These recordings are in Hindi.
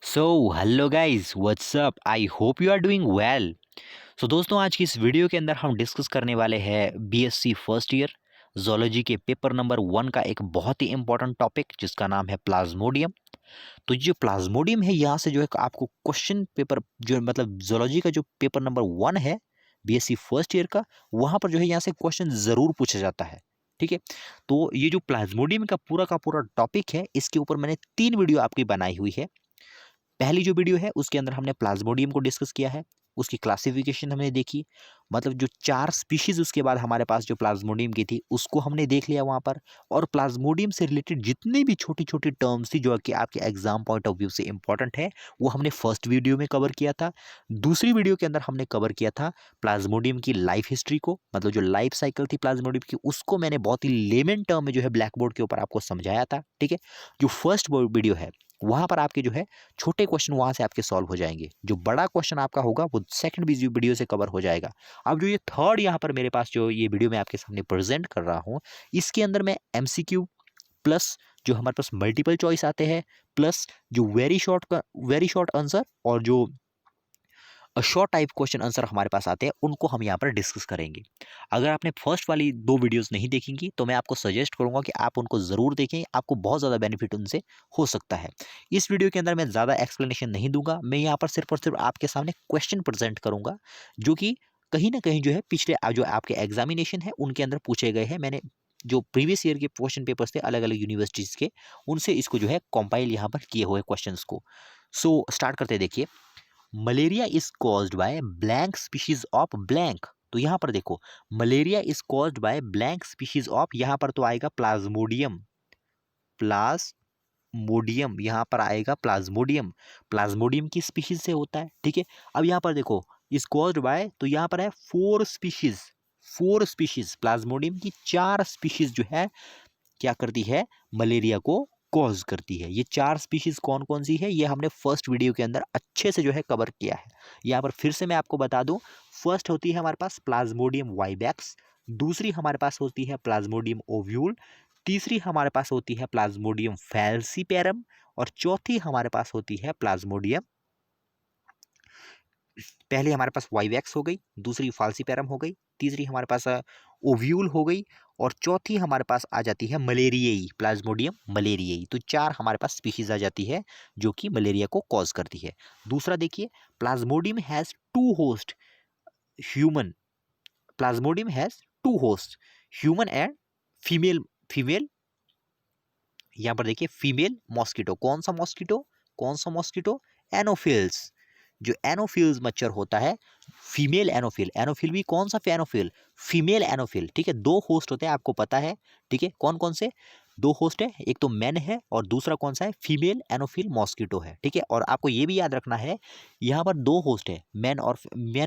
So hello guys, what's up. I hope you are doing well. So दोस्तों, आज की इस वीडियो के अंदर हम डिस्कस करने वाले हैं बीएससी फर्स्ट ईयर जोलॉजी के पेपर नंबर 1 का एक बहुत ही इंपॉर्टेंट टॉपिक जिसका नाम है प्लाज्मोडियम। तो ये जो प्लाज्मोडियम है, यहाँ से जो है आपको क्वेश्चन पेपर जो मतलब जोलॉजी का जो पेपर नंबर 1 है बीएससी फर्स्ट ईयर का, वहाँ पर जो है यहाँ से क्वेश्चन ज़रूर पूछा जाता है। ठीक है, तो ये जो प्लाज्मोडियम का पूरा टॉपिक है, इसके ऊपर मैंने 3 वीडियो आपकी बनाई हुई है। पहली जो वीडियो है उसके अंदर हमने प्लाज्मोडियम को डिस्कस किया है, उसकी क्लासिफिकेशन हमने देखी, मतलब जो 4 स्पीशीज उसके बाद हमारे पास जो प्लाज्मोडियम की थी उसको हमने देख लिया वहाँ पर। और प्लाज्मोडियम से रिलेटेड जितनी भी छोटी छोटी टर्म्स थी जो कि आपके एग्जाम पॉइंट ऑफ व्यू से इंपॉर्टेंट है, वो हमने फर्स्ट वीडियो में कवर किया था। दूसरी वीडियो के अंदर हमने कवर किया था प्लाज्मोडियम की लाइफ हिस्ट्री को, मतलब जो लाइफ साइकिल थी प्लाज्मोडियम की, उसको मैंने बहुत ही लेमन टर्म में जो है ब्लैक बोर्ड के ऊपर आपको समझाया था। ठीक है, जो फर्स्ट वीडियो है वहां पर आपके जो है छोटे क्वेश्चन वहां से आपके सॉल्व हो जाएंगे, जो बड़ा क्वेश्चन आपका होगा वो सेकंड वीडियो से कवर हो जाएगा। अब जो ये थर्ड यहाँ पर मेरे पास जो ये वीडियो मैं आपके सामने प्रेजेंट कर रहा हूँ, इसके अंदर मैं एमसीक्यू प्लस जो हमारे पास मल्टीपल चॉइस आते हैं, प्लस जो वेरी शॉर्ट आंसर और जो शॉर्ट टाइप क्वेश्चन आंसर हमारे पास आते हैं, उनको हम यहाँ पर डिस्कस करेंगे। अगर आपने फर्स्ट वाली 2 वीडियोस नहीं देखेंगी तो मैं आपको सजेस्ट करूंगा कि आप उनको ज़रूर देखें, आपको बहुत ज़्यादा बेनिफिट उनसे हो सकता है। इस वीडियो के अंदर मैं ज़्यादा एक्सप्लेनेशन नहीं दूंगा, मैं यहाँ पर सिर्फ और सिर्फ आपके सामने क्वेश्चन प्रेजेंट करूंगा जो कि कहीं ना कहीं जो है पिछले जो आपके एग्जामिनेशन है उनके अंदर पूछे गए हैं। मैंने जो प्रीवियस ईयर के क्वेश्चन पेपर्स थे अलग अलग यूनिवर्सिटीज़ के, उनसे इसको जो है कंपाइल यहाँ पर किए हुए क्वेश्चंस को। सो स्टार्ट करते हैं। देखिए, malaria is caused by blank species of blank. तो यहां पर देखो, malaria is caused by blank species of, यहां पर तो आएगा प्लाज्मोडियम। प्लाज्मोडियम यहां पर आएगा प्लाज्मोडियम, प्लाज्मोडियम की स्पीशीज से होता है। ठीक है, अब यहां पर देखो इज कॉज्ड बाय, तो यहां पर है 4 स्पीशीज। 4 स्पीशीज प्लाज्मोडियम की 4 स्पीशीज जो है क्या करती है, मलेरिया को कॉज करती है। ये 4 स्पीशीज कौन कौन सी है, ये हमने फर्स्ट वीडियो के अंदर अच्छे से जो है कवर किया है। यहाँ पर फिर से मैं आपको बता दूं, फर्स्ट होती है हमारे पास प्लाज्मोडियम वाइवैक्स, दूसरी हमारे पास होती है प्लाज्मोडियम ओव्यूल, तीसरी हमारे पास होती है प्लाज्मोडियम फैल्सीपेरम, और चौथी हमारे पास होती है प्लाज्मोडियम, पहले हमारे पास वाइवैक्स हो गई, दूसरी फाल्सीपेरम हो गई, तीसरी हमारे पास ओव्यूल हो गई, और चौथी हमारे पास आ जाती है मलेरियाई, प्लाज्मोडियम मलेरियाई। तो 4 हमारे पास स्पीशीज आ जाती है जो कि मलेरिया को कॉज करती है। दूसरा देखिए, Plasmodium has 2 host, human. Plasmodium has 2 host, human and female. Female, यहाँ पर देखिए फीमेल मॉस्किटो, कौन सा मॉस्किटो, कौन सा मॉस्किटो, एनोफिल्स। जो एनोफिल्स मच्छर होता है, फीमेल एनोफिल, एनोफिल भी कौन सा एनोफिल, फीमेल एनोफिल। ठीक है, 2 होस्ट होते हैं आपको पता है। ठीक है, कौन कौन से 2 होस्ट है, एक तो मैन है और दूसरा कौन सा है, फीमेल एनोफिल मॉस्किटो है। ठीक है, और आपको ये भी याद रखना है, यहाँ पर 2 होस्ट है, मैन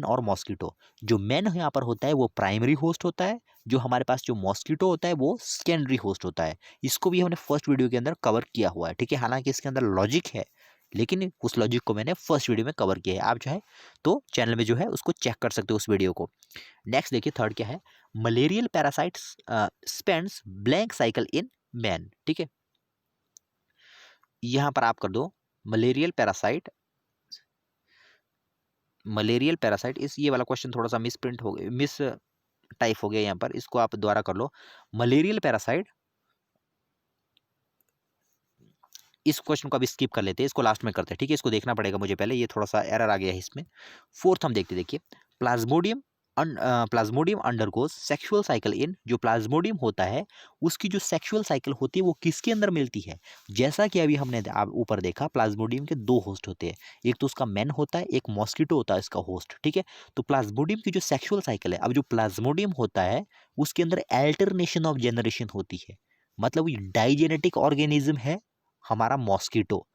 और मॉस्किटो। जो मैन यहाँ पर होता है वो प्राइमरी होस्ट होता है, जो हमारे पास जो मॉस्किटो होता है वो सेकेंडरी होस्ट होता है। इसको भी हमने फर्स्ट वीडियो के अंदर कवर किया हुआ है। ठीक है, हालांकि इसके अंदर लॉजिक है, लेकिन उस लॉजिक को मैंने फर्स्ट वीडियो में कवर किया है। आप जो है तो चैनल में जो है उसको चेक कर सकते हो उस वीडियो को। नेक्स्ट देखिए, थर्ड क्या है, malarial parasites spends blank cycle in man. ठीक है, यहां पर आप कर दो मलेरियल पैरासाइट, मलेरियल पैरासाइट। इस ये वाला क्वेश्चन थोड़ा सा मिस प्रिंट हो गया, मिस टाइप हो गया यहाँ पर, इसको आप दोबारा कर लो। मलेरियल पैरासाइट, इस क्वेश्चन को अभी स्किप कर लेते हैं, इसको लास्ट में करते हैं। ठीक है, इसको देखना पड़ेगा मुझे पहले, ये थोड़ा सा एरर आ गया है इसमें। फोर्थ हम देखते, देखिए, Plasmodium Plasmodium undergoes sexual cycle in, जो प्लाज्मोडियम होता है उसकी जो सेक्सुअल साइकिल होती है वो किसके अंदर मिलती है। जैसा कि अभी हमने आप ऊपर देखा, प्लाज्मोडियम के 2 होस्ट होते हैं, एक तो उसका मैन होता है, एक मॉस्किटो होता है इसका होस्ट। ठीक है, तो प्लाज्मोडियम की जो सेक्सुअल साइकिल है, अब जो प्लाज्मोडियम होता है उसके अंदर अल्टरनेशन ऑफ जनरेशन होती है, मतलब ये डाइजेनेटिक ऑर्गेनिज्म है हमारा मॉस्किटो।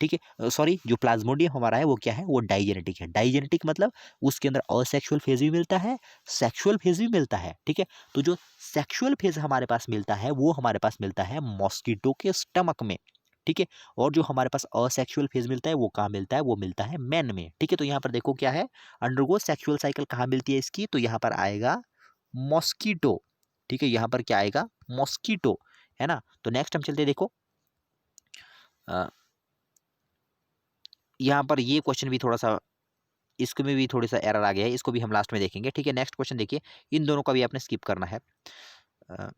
ठीक है, सॉरी, जो प्लाज्मोडियम हमारा है वो क्या है, वो डाइजेनेटिक है। डाइजेनेटिक मतलब उसके अंदर असेक्सुअल फेज भी मिलता है, सेक्सुअल फेज भी मिलता है। ठीक है, तो जो सेक्सुअल फेज हमारे पास मिलता है वो हमारे पास मिलता है मॉस्किटो के स्टमक में। ठीक है, और जो हमारे पास असेक्सुअल फेज मिलता है वो कहाँ मिलता है, वो मिलता है मैन में। ठीक है, तो यहाँ पर देखो क्या है, अंडरगो सेक्सुअल साइकिल कहाँ मिलती है इसकी, तो यहाँ पर आएगा मॉस्किटो। ठीक है, यहाँ पर क्या आएगा, मॉस्किटो, है ना। तो नेक्स्ट हम चलते देखो, यहाँ पर ये क्वेश्चन भी थोड़ा सा, इसको में भी थोड़ा सा एरर आ गया है, इसको भी हम लास्ट में देखेंगे। ठीक है, नेक्स्ट क्वेश्चन देखिए, इन दोनों का भी आपने स्किप करना है। अ,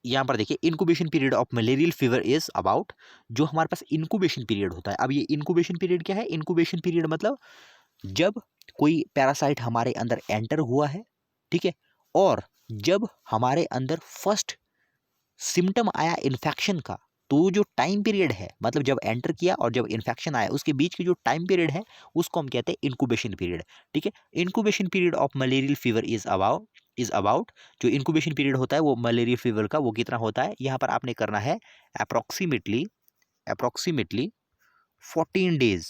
यहाँ पर देखिए, incubation period of malarial fever is about, जो हमारे पास इनक्यूबेशन पीरियड होता है। अब ये इनक्यूबेशन पीरियड क्या है? इनक्यूबेशन पीरियड मतलब जब कोई पैरासाइट हमारे अंदर एंटर हुआ है, ठीक है, और जब हमारे अंदर फर्स्ट सिम्टम आया इन्फेक्शन का, तो वो जो टाइम पीरियड है, मतलब जब एंटर किया और जब इन्फेक्शन आया, उसके बीच की जो टाइम पीरियड है, उसको हम कहते हैं इनक्यूबेशन पीरियड। ठीक है, incubation period of malarial fever is about, जो इनक्यूबेशन पीरियड होता है वो मलेरिया फीवर का, वो कितना होता है? यहाँ पर आपने करना है अप्रोक्सीमेटली अप्रोक्सीमेटली 14 डेज।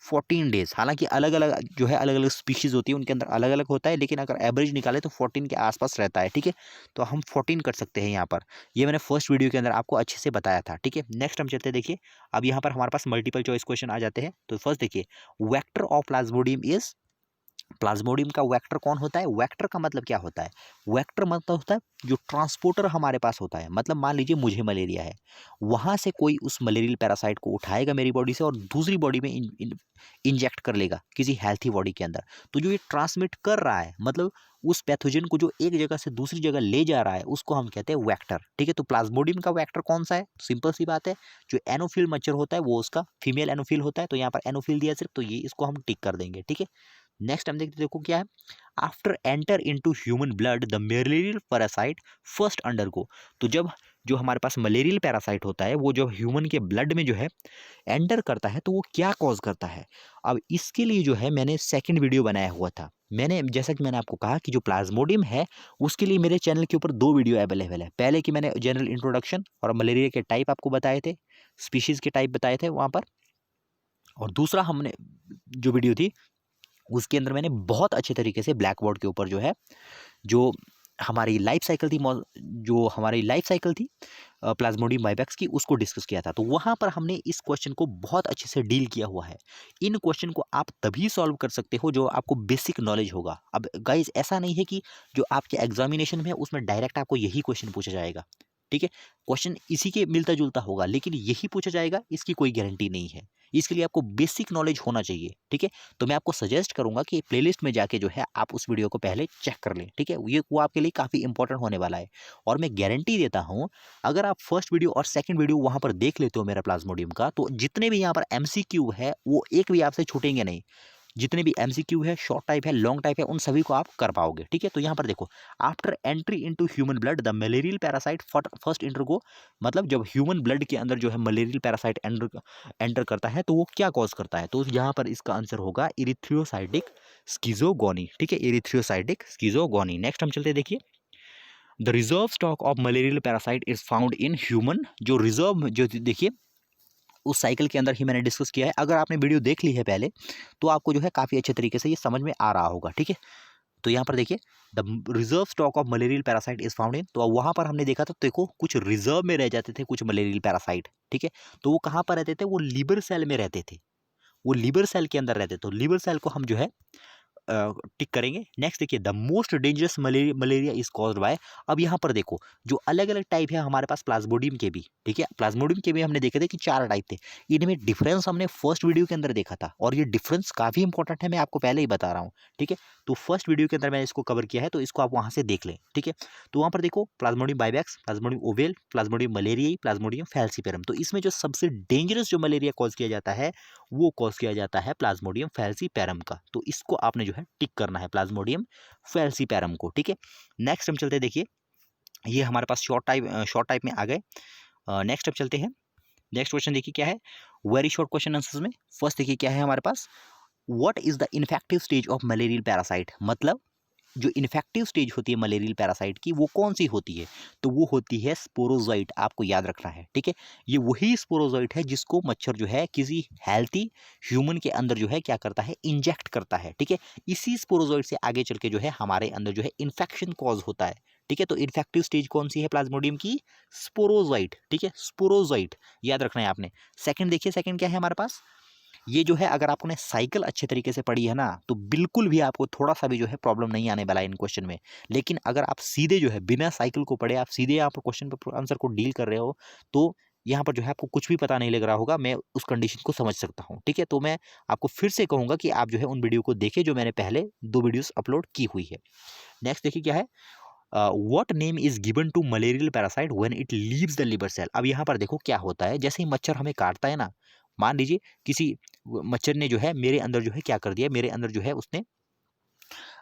14 डेज, हालांकि अलग अलग जो है, अलग अलग स्पीशीज होती है, उनके अंदर अलग अलग होता है, लेकिन अगर एवरेज निकाले तो 14 के आसपास रहता है। ठीक है, तो हम 14 कर सकते हैं यहाँ पर। ये मैंने फर्स्ट वीडियो के अंदर आपको अच्छे से बताया था। ठीक है, नेक्स्ट हम चलते हैं, देखिए अब यहाँ पर हमारे पास मल्टीपल चॉइस क्वेश्चन आ जाते हैं। तो फर्स्ट देखिए, vector of Plasmodium is, Plasmodium का वेक्टर कौन होता है? वेक्टर का मतलब क्या होता है? वेक्टर मतलब होता है जो ट्रांसपोर्टर हमारे पास होता है। मतलब मान लीजिए मुझे मलेरिया है, वहां से कोई उस मलेरियल पैरासाइट को उठाएगा मेरी बॉडी से और दूसरी बॉडी में इंजेक्ट कर लेगा किसी हेल्थी बॉडी के अंदर। तो जो ये ट्रांसमिट कर रहा है, मतलब उस पैथोजन को जो एक जगह से दूसरी जगह ले जा रहा है, उसको हम कहते हैं वेक्टर। ठीक है, तो प्लाज्मोडियम का वेक्टर कौन सा है? सिंपल सी बात है, जो एनोफिल मच्छर होता है वो उसका फीमेल एनोफिल होता है। तो यहाँ पर एनोफिल दिया सिर्फ, तो ये इसको हम टिक कर देंगे। ठीक है, नेक्स्ट हम देखते, देखो क्या है, after enter into human blood the malarial parasite first undergo. तो जब जो हमारे पास मलेरियल पैरासाइट होता है, वो जब ह्यूमन के ब्लड में जो है एंटर करता है, तो वो क्या कॉज करता है? अब इसके लिए जो है मैंने सेकंड वीडियो बनाया हुआ था। मैंने, जैसा कि मैंने आपको कहा कि जो प्लाज्मोडियम है, उसके लिए मेरे चैनल के ऊपर 2 वीडियो अवेलेबल है। पहले की मैंने जनरल इंट्रोडक्शन और मलेरिया के टाइप आपको बताए थे, स्पीशीज के टाइप बताए थे वहाँ पर, और दूसरा हमने जो वीडियो थी उसके अंदर मैंने बहुत अच्छे तरीके से ब्लैक बोर्ड के ऊपर जो है, जो हमारी लाइफ साइकिल थी, जो हमारी लाइफ साइकिल थी प्लाज्मोडियम वाइवेक्स की, उसको डिस्कस किया था। तो वहाँ पर हमने इस क्वेश्चन को बहुत अच्छे से डील किया हुआ है। इन क्वेश्चन को आप तभी सॉल्व कर सकते हो जो आपको बेसिक नॉलेज होगा। अब गाइज, ऐसा नहीं है कि जो आपके एग्जामिनेशन में है उसमें डायरेक्ट आपको यही क्वेश्चन पूछा जाएगा। ठीक है, क्वेश्चन इसी के मिलता जुलता होगा, लेकिन यही पूछा जाएगा इसकी कोई गारंटी नहीं है। इसके लिए आपको बेसिक नॉलेज होना चाहिए। ठीक है, तो मैं आपको सजेस्ट करूंगा कि प्लेलिस्ट में जाके जो है आप उस वीडियो को पहले चेक कर लें। ठीक है, ये वो आपके लिए काफ़ी इंपॉर्टेंट होने वाला है। और मैं गारंटी देता हूँ, अगर आप फर्स्ट वीडियो और सेकंड वीडियो वहाँ पर देख लेते हो मेरा प्लाज्मोडियम का, तो जितने भी यहाँ पर एमसीक्यू है वो एक भी आपसे छूटेंगे नहीं। जितने भी एमसीक्यू है, शॉर्ट टाइप है, लॉन्ग टाइप है, उन सभी को आप कर पाओगे। ठीक है, तो यहाँ पर देखो, after entry into human blood the malarial parasite first inter को, मतलब जब ह्यूमन ब्लड के अंदर जो है मलेरियल पैरासाइट एंटर करता है, तो वो क्या कॉज करता है? तो यहाँ पर इसका आंसर होगा इरिथ्रियोसाइटिक स्किजोगोनी। ठीक है, इरिथ्रियोसाइटिक स्किजोगोनी। नेक्स्ट हम चलते हैं, देखिए, the reserve stock of malarial parasite is found in human. जो रिजर्व, जो देखिए उस साइकिल के अंदर ही मैंने डिस्कस किया है। अगर आपने वीडियो देख ली है पहले, तो आपको जो है काफ़ी अच्छे तरीके से ये समझ में आ रहा होगा। ठीक है, तो यहाँ पर देखिए, the reserve stock of malarial parasite is found in, तो वहाँ पर हमने देखा था, देखो कुछ रिजर्व में रह जाते थे कुछ मलेरियल पैरासाइट। ठीक है, तो वो कहाँ पर रहते थे? वो लीवर सेल में रहते थे, वो लीवर सेल के अंदर रहते। तो लीवर सेल को हम जो है टिक करेंगे। नेक्स्ट देखिए, the most dangerous malaria is caused by. अब यहाँ पर देखो, जो अलग अलग टाइप है हमारे पास प्लाज्मोडियम के भी। ठीक है, प्लाज्मोडियम के भी हमने देखे थे कि 4 टाइप थे। इनमें डिफरेंस हमने फर्स्ट वीडियो के अंदर देखा था, और ये डिफरेंस काफ़ी इंपॉर्टेंट है, मैं आपको पहले ही बता रहा हूँ। ठीक है, तो फर्स्ट वीडियो के अंदर मैंने इसको कवर किया है, तो इसको आप वहाँ से देख लें। ठीक है, तो वहाँ पर देखो, plasmodium vivax, plasmodium ovale, plasmodium malariae, plasmodium falciparum. तो इसमें जो सबसे डेंजरस जो मलेरिया कॉज किया जाता है, वो कॉज किया जाता है प्लाज्मोडियम फैल्सीपेरम का। तो इसको आपने जो है टिक करना है, प्लाज्मोडियम फैल्सीपेरम को। ठीक है, नेक्स्ट हम चलते हैं, देखिए ये हमारे पास शॉर्ट टाइप में आ गए। नेक्स्ट अब चलते हैं, नेक्स्ट क्वेश्चन देखिए क्या है, वेरी शॉर्ट क्वेश्चन आंसर्स में। फर्स्ट देखिए क्या है हमारे पास, what is the infective stage of malarial parasite. मतलब जो इन्फेक्टिव स्टेज होती है मलेरियल पैरासाइट की, वो कौन सी होती है? तो वो होती है स्पोरोजोइट। आपको याद रखना है। ठीक है, ये वही स्पोरोजोइट है जिसको मच्छर जो है किसी हेल्थी ह्यूमन के अंदर जो है क्या करता है? इंजेक्ट करता है। ठीक है, इसी स्पोरोजोइट से आगे चल के जो है हमारे अंदर जो है इन्फेक्शन कॉज होता है। ठीक है, तो इन्फेक्टिव स्टेज कौन सी है प्लाज्मोडियम की? स्पोरोजोइट। ठीक है, स्पोरोजोइट याद रखना है आपने। सेकंड देखिए, सेकंड क्या है हमारे पास, ये जो है अगर आपने साइकिल अच्छे तरीके से पढ़ी है ना तो बिल्कुल भी आपको थोड़ा सा भी जो है प्रॉब्लम नहीं आने वाला है इन क्वेश्चन में। लेकिन अगर आप सीधे जो है बिना साइकिल को पढ़े आप सीधे यहाँ पर क्वेश्चन पर आंसर को डील कर रहे हो तो यहाँ पर जो है आपको कुछ भी पता नहीं लग रहा होगा। मैं उस कंडीशन को समझ सकता हूँ, ठीक है। तो मैं आपको फिर से कहूंगा कि आप जो है उन वीडियो को देखें जो मैंने पहले 2 वीडियोस अपलोड की हुई है। नेक्स्ट देखिए क्या है, what name is given to malarial parasite when it leaves the liver cell. अब यहाँ पर देखो क्या होता है, जैसे ही मच्छर हमें काटता है ना, मान लीजिए किसी मच्छर ने जो है मेरे अंदर जो है क्या कर दिया, मेरे अंदर जो है उसने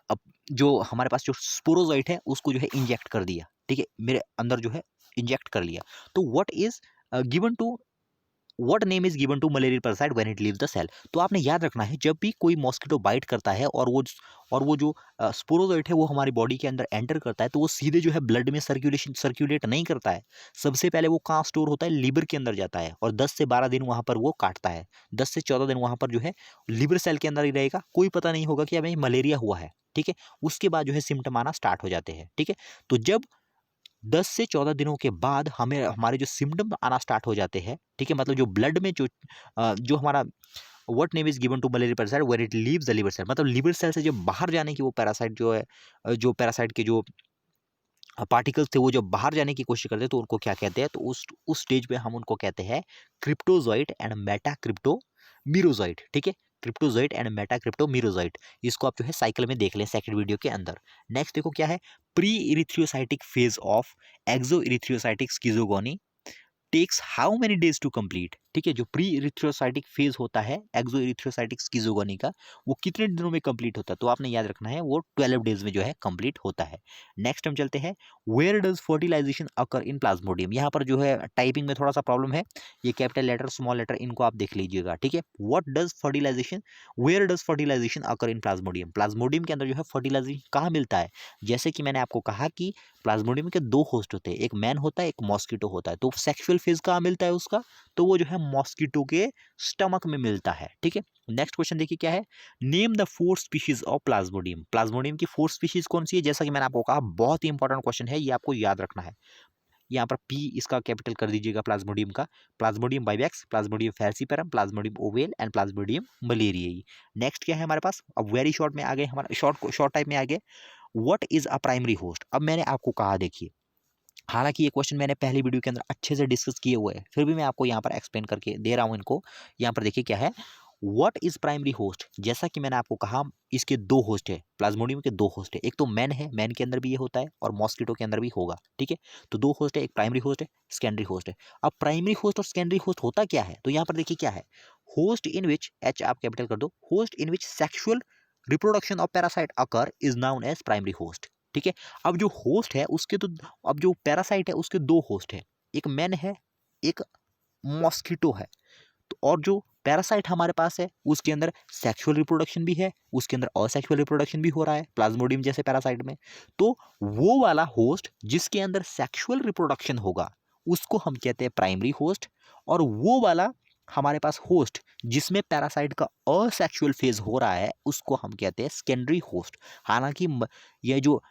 अब जो हमारे पास जो स्पोरोजाइट है उसको जो है इंजेक्ट कर दिया, ठीक है, मेरे अंदर जो है इंजेक्ट कर लिया। तो what is given to what name is given to malarial parasite when it leaves the cell. तो आपने याद रखना है जब भी कोई मॉस्किटो बाइट करता है और वो जो स्पोरोजोइट है वो हमारी बॉडी के अंदर एंटर करता है तो वो सीधे जो है ब्लड में सर्कुलेट नहीं करता है। सबसे पहले वो कहाँ स्टोर होता है, लिवर के अंदर जाता है और 10 से 12 दिन वहां पर वो काटता है। 10 से 14 दिन वहां पर जो है लिवर सेल के अंदर ही रहेगा, कोई पता नहीं होगा कि हमें मलेरिया हुआ है, ठीक है। उसके बाद जो है सिम्टम आना स्टार्ट हो जाते हैं, ठीक है। तो जब 10 से 14 दिनों के बाद हमें हमारे जो सिम्टम आना स्टार्ट हो जाते हैं, ठीक है, मतलब जो ब्लड में जो हमारा what name is given to malaria parasite when it leaves the liver cell, मतलब लिवर सेल से जब बाहर जाने की वो पैरासाइट जो है जो पैरासाइट के जो पार्टिकल्स थे वो जब बाहर जाने की कोशिश करते हैं तो उनको क्या कहते हैं, तो उस स्टेज पे हम उनको कहते हैं क्रिप्टोजॉइट एंड मेटा क्रिप्टो मीरोजॉइट, ठीक है। क्रिप्टोजॉइट एंड मेटा क्रिप्टो मीरोजॉइट, इसको आप जो है साइकिल में देख लें सेकंड वीडियो के अंदर। नेक्स्ट देखो क्या है, pre erythrocytic phase of exo erythrocytic schizogony takes how many days to complete, ठीक है। जो प्री इरिथ्रोसाइटिक फेज होता है एक्सो इरिथ्रोसाइटिक स्किज़ोगोनी का, वो कितने दिनों में कंप्लीट होता है, तो आपने याद रखना है वो 12 डेज में जो है कंप्लीट होता है। नेक्स्ट हम चलते हैं, where does fertilization occur in plasmodium. यहाँ पर जो है टाइपिंग में थोड़ा सा प्रॉब्लम है, ये कैपिटल लेटर स्मॉल लेटर इनको आप देख लीजिएगा, ठीक है। What does fertilization, where does fertilization occur in plasmodium, plasmodium के अंदर जो है फर्टिलाइजेशन कहाँ मिलता है। जैसे कि मैंने आपको कहा कि प्लाज्मोडियम के 2 होस्ट होते हैं, एक मैन होता है एक मॉस्किटो होता है। तो सेक्सुअल फेज कहाँ मिलता है उसका, तो वो जो है मॉस्किटो के स्टमक में मिलता है, ठीक है। नेक्स्ट क्वेश्चन देखिए क्या है, name the 4 species of Plasmodium. Plasmodium की 4 स्पीशीज कौन सी है, जैसा कि मैंने आपको कहा बहुत ही इंपॉर्टेंट क्वेश्चन है, ये आपको याद रखना है। यहाँ पर पी इसका कैपिटल कर दीजिएगा प्लाज्मोडियम का, plasmodium vivax, plasmodium falciparum, plasmodium ovale and plasmodium malariae. Next क्या है हमारे पास, अब वेरी शॉर्ट में आ गए, हमारा शॉर्ट टाइप में आ गए, what is a primary host. अब मैंने आपको कहा देखिए, हालांकि ये क्वेश्चन मैंने पहली वीडियो के अंदर अच्छे से डिस्कस किए हुए हैं, फिर भी मैं आपको यहाँ पर एक्सप्लेन करके दे रहा हूँ इनको। यहाँ पर देखिए क्या है, व्हाट इज प्राइमरी होस्ट। जैसा कि मैंने आपको कहा इसके 2 होस्ट है, प्लाज्मोडियम के 2 होस्ट है, एक तो मैन है, मैन के अंदर भी ये होता है और मॉस्किटो के अंदर भी होगा, ठीक है। तो 2 होस्ट है, एक प्राइमरी होस्ट है, सेकेंडरी होस्ट है। अब प्राइमरी होस्ट और सेकेंडरी होस्ट होता क्या है, तो यहाँ पर देखिए क्या है, होस्ट इन विच, एच आप कैपिटल कर दो, host in which sexual reproduction of parasite occur is known as primary host, ठीक है। अब जो होस्ट है उसके तो, अब जो पैरासाइट है उसके 2 होस्ट है, एक मैन है एक मॉस्किटो है। तो और जो पैरासाइट हमारे पास है उसके अंदर सेक्सुअल रिप्रोडक्शन भी है, उसके अंदर असेक्सुअल रिप्रोडक्शन भी हो रहा है प्लाज्मोडियम जैसे पैरासाइट में। तो वो वाला होस्ट जिसके अंदर सेक्सुअल रिप्रोडक्शन होगा उसको हम कहते हैं प्राइमरी होस्ट, और वो वाला हमारे पास होस्ट जिसमें पैरासाइट का असेक्सुअल फेज हो रहा है उसको हम कहते हैं सेकेंडरी होस्ट। हालांकि ये जो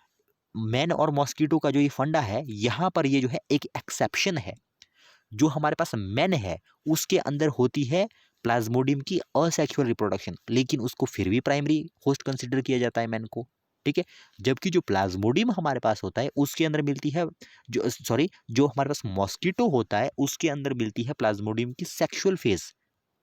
मैन और मॉस्किटो का जो ये फंडा है, यहाँ पर ये जो है एक एक्सेप्शन है, जो हमारे पास मैन है उसके अंदर होती है प्लाज्मोडियम की असेक्सुअल रिप्रोडक्शन, लेकिन उसको फिर भी प्राइमरी होस्ट कंसिडर किया जाता है मैन को, ठीक है। जबकि जो प्लाज्मोडियम हमारे पास होता है उसके अंदर मिलती है, जो हमारे पास मॉस्किटो होता है उसके अंदर मिलती है प्लाज्मोडियम की सेक्सुअल फेज,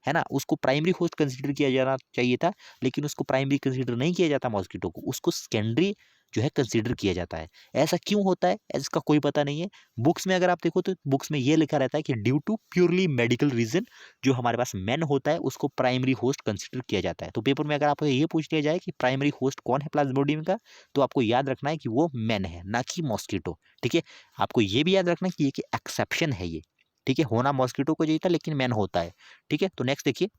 है ना। उसको प्राइमरी होस्ट कंसिडर किया जाना चाहिए था, लेकिन उसको प्राइमरी कंसिडर नहीं किया जाता मॉस्किटो को, उसको सेकेंडरी जो है कंसिडर किया जाता है। ऐसा क्यों होता है इसका कोई पता नहीं है। बुक्स में अगर आप देखो तो बुक्स में ये लिखा रहता है कि due to purely medical reason जो हमारे पास मैन होता है उसको प्राइमरी होस्ट कंसिडर किया जाता है। तो पेपर में अगर आपको ये पूछ लिया जाए कि प्राइमरी होस्ट कौन है प्लाज्मोडियम का, तो आपको याद रखना है कि वो मैन है, ना कि मॉस्किटो, ठीक है। आपको ये भी याद रखना है कि ये एक्सेप्शन है ये, ठीक है। होना मॉस्किटो को चाहिए था लेकिन मैन होता है, ठीक है। तो नेक्स्ट देखिए,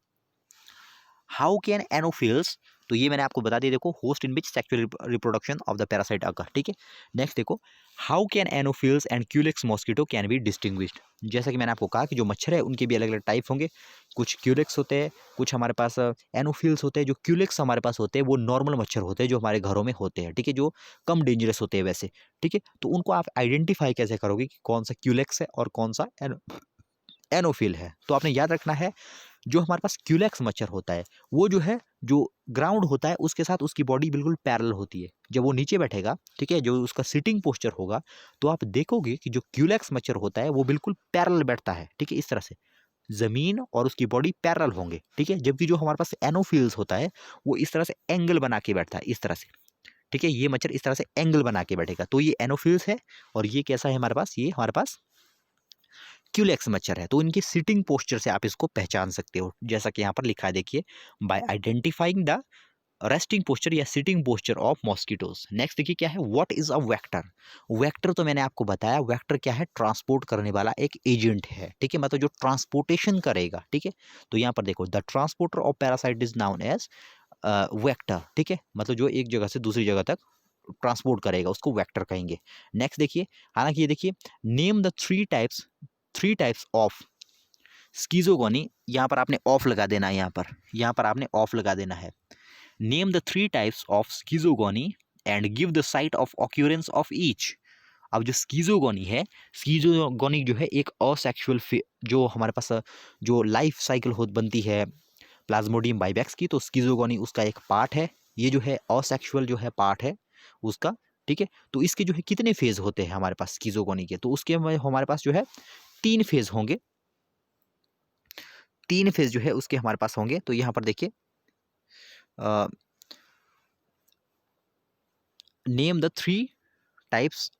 हाउ कैन एनोफिल्स, तो ये मैंने आपको बता दिया, देखो host in which sexual reproduction of the parasite occur, ठीक है। नेक्स्ट देखो, how can anopheles and culex mosquito can be distinguished. जैसा कि मैंने आपको कहा कि जो मच्छर है उनके भी अलग अलग टाइप होंगे, कुछ क्यूलेक्स होते हैं, कुछ हमारे पास एनोफिल्स होते हैं। जो क्यूलेक्स हमारे पास होते हैं वो नॉर्मल मच्छर होते हैं जो हमारे घरों में होते हैं, ठीक है, जो कम डेंजरस होते हैं वैसे, ठीक है। तो उनको आप आइडेंटिफाई कैसे करोगे कि कौन सा क्यूलेक्स है और कौन सा एनोफिल है, तो आपने याद रखना है जो हमारे पास क्यूलेक्स मच्छर होता है वो जो है, जो ग्राउंड होता है उसके साथ उसकी बॉडी बिल्कुल पैरेलल होती है। जब वो नीचे बैठेगा, ठीक है, जो उसका सिटिंग पोस्चर होगा, तो आप देखोगे कि जो क्यूलेक्स मच्छर होता है वो बिल्कुल पैरेलल बैठता है, ठीक है, इस तरह से जमीन और उसकी बॉडी पैरेलल होंगे, ठीक है। जबकि जो हमारे पास एनोफिल्स होता है वो इस तरह से एंगल बना के बैठता है, इस तरह से, ठीक है। ये मच्छर इस तरह से एंगल बना के बैठेगा, तो ये एनोफिल्स है। और ये कैसा है हमारे पास, ये हमारे पास क्यूलेक्स मच्छर है। तो इनकी सिटिंग पोस्चर से आप इसको पहचान सकते हो, जैसा कि यहाँ पर लिखा है, देखिए, by identifying the resting posture या sitting posture of mosquitoes. Next देखिए क्या है, what is a vector. Vector तो मैंने आपको बताया, वेक्टर क्या है, ट्रांसपोर्ट करने वाला एक एजेंट है, ठीक है, मतलब जो ट्रांसपोर्टेशन करेगा, ठीक है। तो यहाँ पर देखो, the transporter of parasite is known as vector, ठीक है, मतलब जो एक जगह से दूसरी जगह तक ट्रांसपोर्ट करेगा उसको वेक्टर कहेंगे। नेक्स्ट देखिए, हालांकि ये देखिए, name the three types of schizogony. यहाँ पर आपने ऑफ लगा देना है, यहाँ पर आपने ऑफ लगा देना है। Name the three types of schizogony and give the site of occurrence of each. अब जो स्कीजोगोनी है, स्कीजोगोनी जो है एक असेक्सुअल जो हमारे पास जो लाइफ साइकिल हो बनती है प्लाज्मोडियम बाइबैक्स की, तो स्कीजोगोनी उसका एक पार्ट है। ये जो है असेक्सुअल जो है पार्ट है उसका, ठीक है। तो इसके जो है कितने फेज होते हैं हमारे पास स्कीजोगोनी के, तो उसके हमारे पास जो है 3 फेज होंगे, 3 फेज जो है उसके हमारे पास होंगे। तो यहाँ पर देखिए, नेम द थ्री टाइप्स,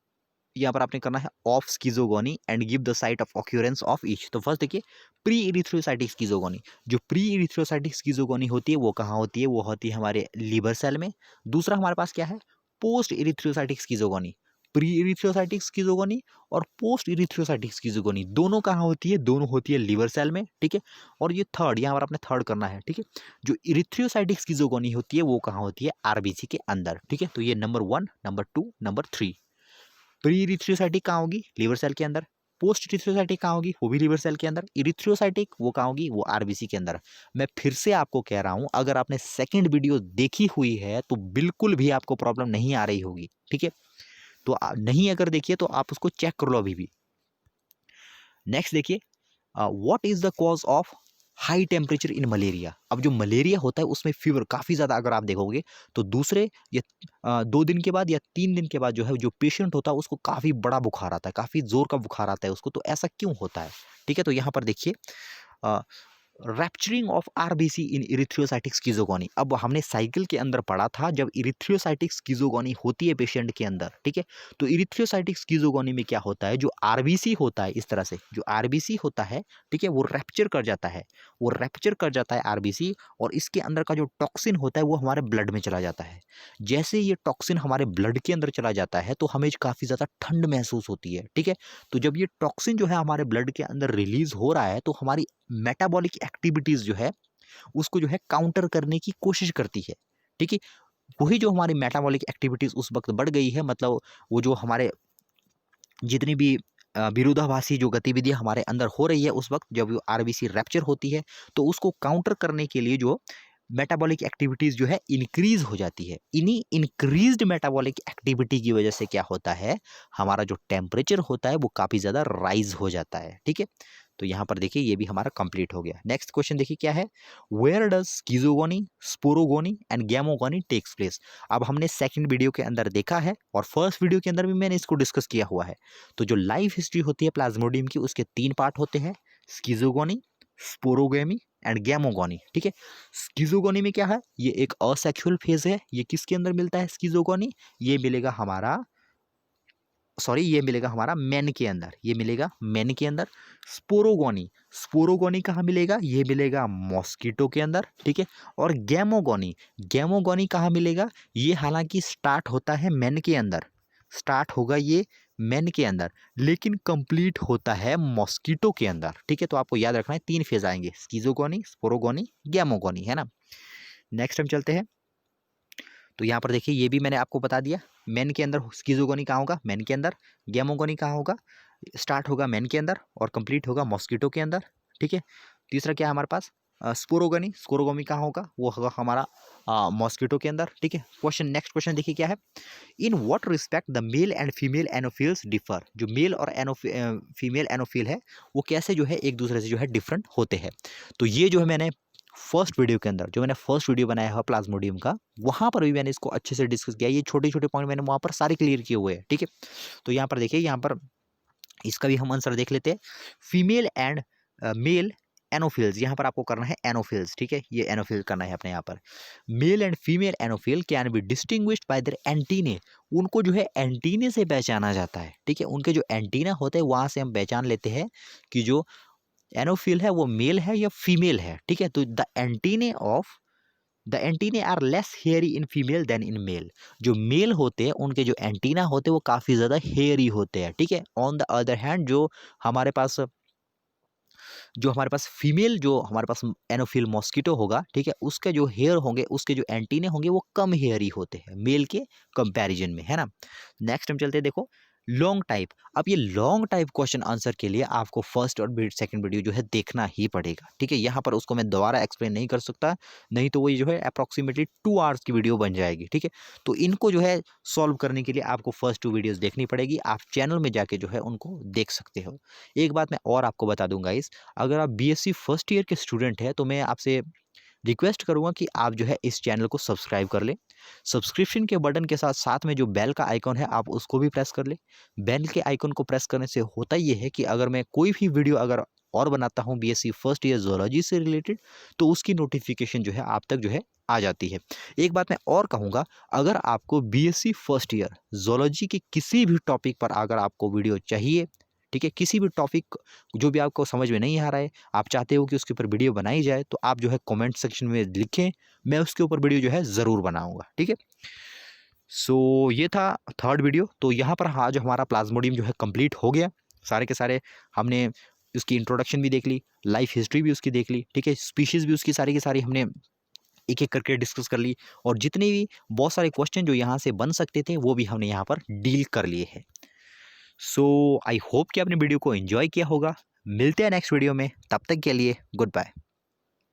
यहाँ पर आपने करना है of schizogony and give the site of occurrence of each. तो फर्स्ट देखिए, प्री इरिथ्रोसाइटिक स्कीजोगोनी। जो प्री इरिथ्रोसाइटिक स्कीजोगोनी होती है वो कहाँ होती है, वो होती है हमारे लीवर सेल में। दूसरा हमारे पास क्या है, पोस्ट इरिथ्रोसाइटिक स्कीजोगोनी। प्री इरिथ्रोसाइटिक स्कीजोगोनी और पोस्ट इरिथ्रोसाइटिक स्कीजोगोनी दोनों कहाँ होती है, दोनों होती है लीवर सेल में, ठीक है। और ये थर्ड, यहाँ पर आपने थर्ड करना है, ठीक है, जो इरिथ्रोसाइटिक स्कीजोगोनी होती है वो कहाँ होती है, आरबीसी के अंदर, ठीक है। तो ये number 1, number 2, number 3। Pre erythrocytic कहाँ होगी, लीवर सेल के अंदर। पोस्ट इरिथ्रोसाइटिक कहाँ होगी, वो भी लीवर सेल के अंदर। इरिथ्रोसाइटिक वो कहाँ होगी, वो आरबीसी के अंदर। मैं फिर से आपको कह रहा हूं, अगर आपने सेकंड वीडियो देखी हुई है तो बिल्कुल भी आपको प्रॉब्लम नहीं आ रही होगी, ठीक है। तो नहीं अगर देखिए तो आप उसको चेक कर लो अभी भी। नेक्स्ट देखिए, what is the cause of high temperature in malaria. अब जो मलेरिया होता है उसमें फीवर काफ़ी ज़्यादा अगर आप देखोगे तो दूसरे या 2 दिन के बाद या 3 दिन के बाद जो है जो पेशेंट होता है उसको काफ़ी बड़ा बुखार आता है, काफ़ी जोर का बुखार आता है उसको। तो ऐसा क्यों होता है, ठीक है। तो यहाँ पर देखिए, rupturing of RBC in erythrocytic schizogony. अब हमने साइकिल के अंदर पढ़ा था, जब इरिथ्रोसाइटिक स्कीजोगोनी होती है पेशेंट के अंदर, ठीक है, तो इरिथ्रोसाइटिक स्कीजोगोनी में क्या होता है, जो आरबीसी होता है, इस तरह से जो आरबीसी होता है, ठीक है, वो रैप्चर कर जाता है, वो रैप्चर कर जाता है आरबीसी, और इसके अंदर का जो टॉक्सिन होता है वो हमारे ब्लड में चला जाता है। जैसे ये टॉक्सिन हमारे ब्लड के अंदर चला जाता है तो हमें काफ़ी ज़्यादा ठंड महसूस होती है, ठीक है। तो जब ये टॉक्सिन जो है हमारे ब्लड के अंदर रिलीज हो रहा है तो हमारी मेटाबॉलिक एक्टिविटीज जो है उसको जो है काउंटर करने की कोशिश करती है, ठीक है। वही जो हमारी मेटाबॉलिक एक्टिविटीज उस वक्त बढ़ गई है, मतलब वो जो हमारे जितनी भी विरोधाभासी जो गतिविधियां हमारे अंदर हो रही है उस वक्त जब आरबीसी रैप्चर होती है, तो उसको काउंटर करने के लिए जो मेटाबॉलिक एक्टिविटीज जो है इंक्रीज हो जाती है। इन्हीं इंक्रीज्ड मेटाबॉलिक एक्टिविटी की वजह से क्या होता है, हमारा जो टेम्परेचर होता है वो काफ़ी ज़्यादा राइज हो जाता है, ठीक है। तो यहाँ पर देखिए ये भी हमारा कंप्लीट हो गया। नेक्स्ट क्वेश्चन देखिए क्या है, where does schizogony, sporogony and gamogony takes place. अब हमने सेकंड वीडियो के अंदर देखा है और फर्स्ट वीडियो के अंदर भी मैंने इसको डिस्कस किया हुआ है। तो जो लाइफ हिस्ट्री होती है प्लाज्मोडियम की उसके 3 पार्ट होते हैं, स्कीजोगोनी, स्पोरोगेमी एंड गैमोगोनी, ठीक है। स्कीजोगोनी में क्या है, ये एक असेक्सुअल फेज है। ये किसके अंदर मिलता है स्कीजोगोनी, ये मिलेगा हमारा, सॉरी, ये मिलेगा हमारा मेन के अंदर, ये मिलेगा मेन के अंदर। स्पोरोगोनी, स्पोरोगोनी कहाँ मिलेगा, ये मिलेगा मॉस्किटो के अंदर, ठीक है। और गैमोगोनी, गैमोगोनी कहाँ मिलेगा, ये हालांकि स्टार्ट होता है मेन के अंदर, स्टार्ट होगा ये मेन के अंदर, लेकिन कंप्लीट होता है मॉस्किटो के अंदर, ठीक है। तो आपको याद रखना है 3 फेज आएंगे, स्कीजोगोनी, स्पोरोगोनी, गैमोगोनी, है ना। नेक्स्ट हम चलते हैं। तो यहाँ पर देखिए ये भी मैंने आपको बता दिया, मेन के अंदर स्कीजोगोनी कहाँ होगा, मेन के अंदर। गैमोगोनी कहाँ होगा, स्टार्ट होगा मेन के अंदर और कंप्लीट होगा मॉस्किटो के अंदर, ठीक है। तीसरा क्या है हमारे पास, स्पोरोगनी, स्पोरोगमी कहाँ होगा, वो होगा हमारा मॉस्किटो के अंदर। ठीक है, क्वेश्चन, नेक्स्ट क्वेश्चन देखिए क्या है, in what respect the mail and female Anopheles differ. जो मेल और फीमेल एनोफिल है वो कैसे जो है एक दूसरे से जो है डिफरेंट होते हैं। तो ये जो है मैंने फर्स्ट वीडियो के अंदर, जो मैंने फर्स्ट वीडियो बनाया है प्लाज्मोडियम का, वहाँ पर भी मैंने इसको अच्छे से डिस्कस किया। ये छोटे छोटे पॉइंट मैंने वहाँ पर सारे क्लियर किए हुए हैं। ठीक है, तो यहाँ पर देखिए, यहाँ पर इसका भी हम आंसर देख लेते हैं। फीमेल एंड मेल एनोफिल्स, यहाँ पर आपको करना है एनोफिल्स। ठीक है, ये एनोफिल करना है अपने यहाँ पर। Male and female anopheles can be distinguished by their antennae, उनको जो है एंटीने से पहचाना जाता है। ठीक है, उनके जो एंटीना होते हैं वहाँ से हम पहचान लेते हैं कि जो एनोफिल है वो मेल है या फीमेल है। ठीक है, तो the antennae are less hairy in female than in male. जो मेल होते हैं उनके जो एंटीना होते हैं वो काफ़ी ज़्यादा हेयरी होते हैं। ठीक है, ऑन द अदर हैंड हमारे पास जो हमारे पास फीमेल जो हमारे पास एनोफिल मॉस्किटो होगा, ठीक है, उसके जो हेयर होंगे, उसके जो एंटीने होंगे वो कम हेयरी होते हैं मेल के कंपैरिजन में, है ना। नेक्स्ट हम चलते हैं, देखो लॉन्ग टाइप। अब ये लॉन्ग टाइप क्वेश्चन आंसर के लिए आपको फर्स्ट और सेकंड वीडियो जो है देखना ही पड़ेगा। ठीक है, यहाँ पर उसको मैं दोबारा एक्सप्लेन नहीं कर सकता, नहीं तो वो जो है अप्रॉक्सीमेटली 2 आवर्स की वीडियो बन जाएगी। ठीक है, तो इनको जो है सॉल्व करने के लिए आपको फर्स्ट 2 वीडियोस देखनी पड़ेगी। आप चैनल में जाके जो है उनको देख सकते हो। एक बात मैं और आपको बता दूंगा, इस अगर आप बीएससी फर्स्ट ईयर के स्टूडेंट हैं तो मैं आपसे रिक्वेस्ट करूंगा कि आप जो है इस चैनल को सब्सक्राइब कर लें। सब्सक्रिप्शन के बटन के साथ साथ में जो बेल का आइकॉन है आप उसको भी प्रेस कर लें। बेल के आइकॉन को प्रेस करने से होता ये है कि अगर मैं कोई भी वीडियो अगर और बनाता हूं बीएससी फर्स्ट ईयर जोलॉजी से रिलेटेड, तो उसकी नोटिफिकेशन जो है आप तक जो है आ जाती है। एक बात मैं और कहूँगा, अगर आपको बीएससी फर्स्ट ईयर जोलॉजी के किसी भी टॉपिक पर अगर आपको वीडियो चाहिए, ठीक है, किसी भी टॉपिक जो भी आपको समझ में नहीं आ रहा है, आप चाहते हो कि उसके ऊपर वीडियो बनाई जाए, तो आप जो है कमेंट सेक्शन में लिखें, मैं उसके ऊपर वीडियो जो है ज़रूर बनाऊंगा। ठीक है, सो ये था थर्ड वीडियो। तो यहाँ पर आज हमारा प्लाज्मोडियम जो है कंप्लीट हो गया। सारे के सारे हमने उसकी इंट्रोडक्शन भी देख ली, लाइफ हिस्ट्री भी उसकी देख ली। ठीक है, स्पीशीज़ भी उसकी सारी की सारी हमने एक एक करके डिस्कस कर ली, और जितने भी बहुत सारे क्वेश्चन जो यहाँ से बन सकते थे वो भी हमने यहाँ पर डील कर लिए हैं। सो आई होप कि आपने वीडियो को एंजॉय किया होगा। मिलते हैं नेक्स्ट वीडियो में, तब तक के लिए गुड बाय।